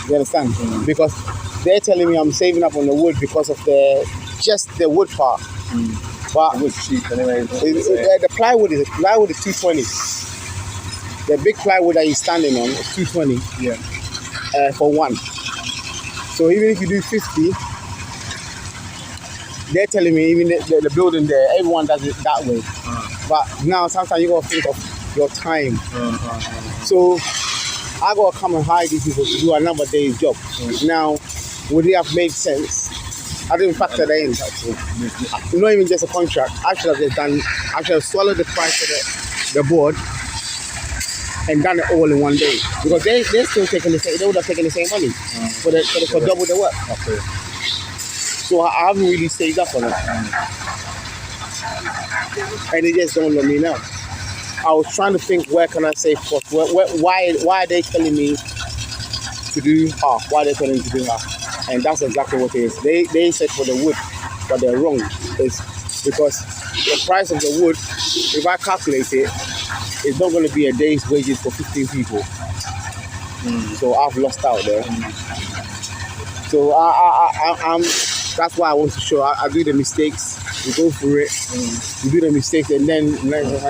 You understand? Because they're telling me I'm saving up on the wood because of just the wood part. But It was cheap anyway. the plywood is 220. The big plywood that you're standing on is 220. Yeah. For one. So even if you do 50, they're telling me even the building there, everyone does it that way. But now sometimes you gotta think of your time. So I gotta come and hire these people to do another day's job. Now, would it have made sense? I didn't factor that in. Not even just a contract. I should have swallowed the price of the board and done it all in one day. Because they're still taking they would have taken the same money for double the work. Okay. So I haven't really saved up on it. And they just don't let me now. I was trying to think, where can I save costs? Why are they telling me to do half? Why are they telling me to do half? And that's exactly what it is. They said for the wood, but they're wrong. It's because the price of the wood, if I calculate it, it's not going to be a day's wages for 15 people. So I've lost out there. So I'm. That's why I want to show. I do the mistakes. We go through it. We do the mistakes, and then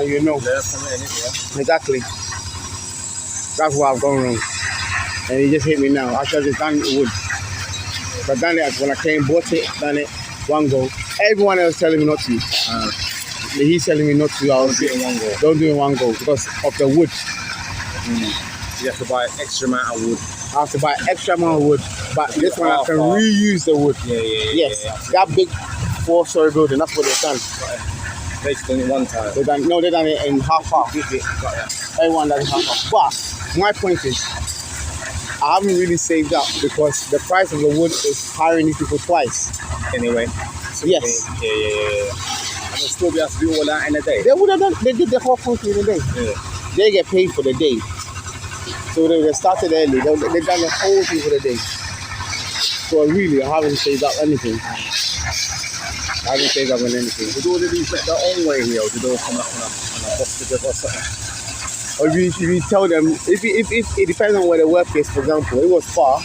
you know. Exactly. That's why I've gone wrong. And it just hit me now. I should have just done it wood. But done it when I came, bought it, done it, one go. Everyone else telling me not to. He's telling me not to. Don't do it in one go. Don't do it in one go because of the wood. You have to buy extra amount of wood. I have to buy extra amount of wood, but this one I can reuse the wood. Yes, that big 4-story building. That's what they've done. They've done it one time. They've done it in half. Everyone does it half. But my point is, I haven't really saved up because the price of the wood is hiring these people twice. Anyway. Yes. Yeah. And they'll still be able to do all that in a day. They would have done. They did the whole country in a day. Yeah. They get paid for the day. So they started early. They've done the whole thing for the day. So really, I haven't saved up anything. I haven't saved up on anything. Did all of these make their own way here, or did they all come up on a box together or something? Or if you tell them, if it depends on where the work is, for example, it was far,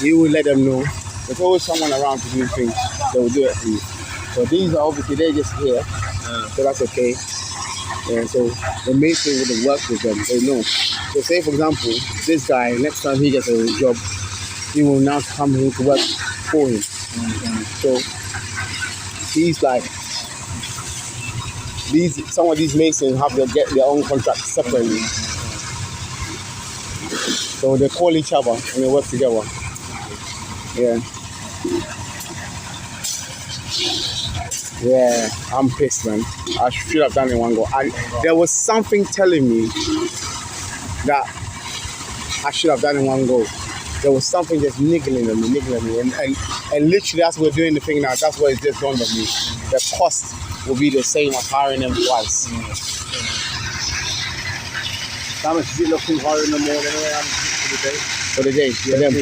you will let them know. There's always someone around to do things. They will do it for you. So these are obviously, they're just here. So that's okay. And so the main thing with the work with them, they know. So say, for example, this guy, next time he gets a job, he will now come here to work for him. So he's like, some of these masons have to get their own contracts separately. So they call each other and they work together. Yeah, I'm pissed, man. I should have done it in one go. There was something telling me that I should have done it in one go. There was something just niggling at me. And literally, as we're doing the thing now, that's what it just dawned on me. The cost will be the same as hiring them twice. How much is it looking hiring them more anyway For the day, for them.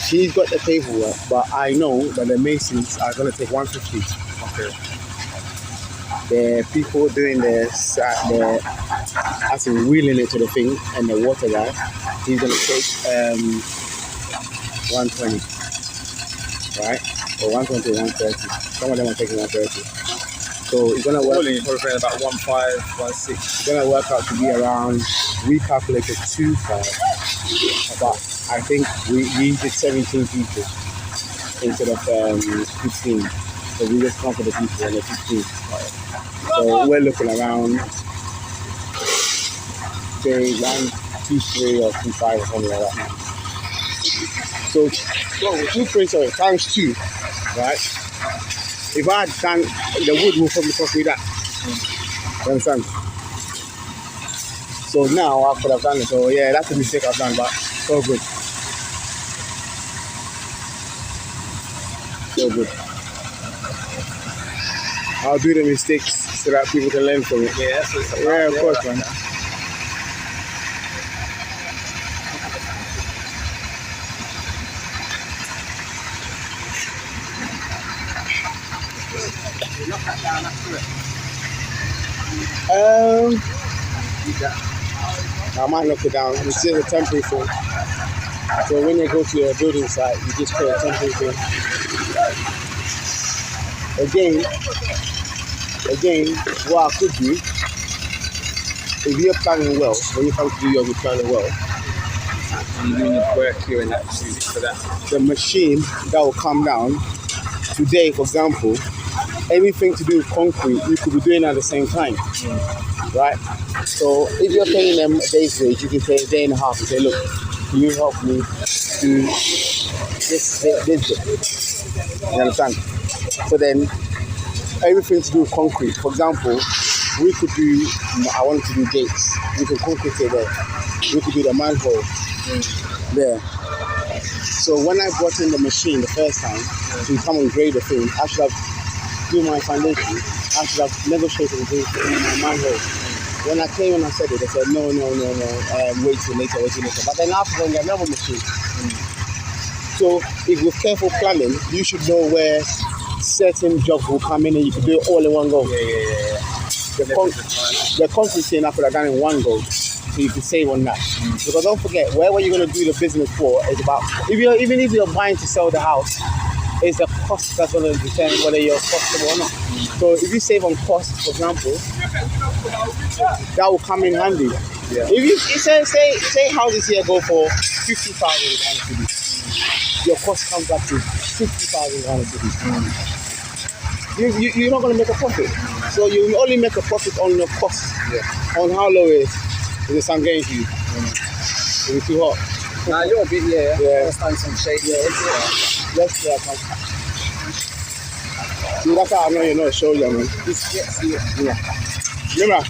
He's got the paperwork, but I know that the masons are going to take 150. Okay. The people doing as in wheeling it to the thing, and the water guy, he's going to take 120, right? Or 120, 130. Some of them are taking 130. So it's going to work. Probably about 1.5, 1.6. It's going to work out to be around, we calculated 2.5, but I think we did 17 people instead of 15. So we just come for the people and the 15. So we're looking around, say 1.23 or 2.5 or something like that. So 2.3 times 2, right? If I had done, the wood will probably cost me that. You understand? So now I could have done it. So yeah, that's a mistake I've done, but so good. So good. I'll do the mistakes so that people can learn from it. Yeah, of course, man. I might knock it down. It's still a temporary thing. So when you go to a building site, you just put a temporary thing. Again, what I could do, if you're planning well, when you come to do yours, you're planning well, And you're doing your work here and that, just use it for that. the machine that will come down, today, for example, everything to do with concrete, you could be doing at the same time, right? So if you're paying them a day's wage, you can pay a day and a half and say, look, can you help me do this bit? You understand? So then, everything to do with concrete, for example, we could do, I wanted to do gates, we could concrete it there. We could do the manhole there. So when I brought in the machine the first time to come and grade the thing, I should have do my foundation. I should have negotiated with my manhole. When I came and I said it, they said no, wait till later. But then after when they another machine. So if with careful planning, you should know where certain jobs will come in and you can do it all in one go. Yeah. The concrete thing I could have done in one go. So you can save on that. Because don't forget, where you're going to do the business for is about, even if you're buying to sell the house, it's the cost that's going to determine whether you're profitable or not. So if you save on cost, for example, that will come in handy. Yeah. If you say houses here go for 50,000 your cost comes up to 60,000 you're not going to make a profit. So you only make a profit on your cost. Yeah. On how low it is. Is the sun getting to you? Is it too hot? Nah, you're a bit, yeah. Yeah. Stand some shade. Let's see. See, that's how I know you're not a show, young man. Yeah. Remember,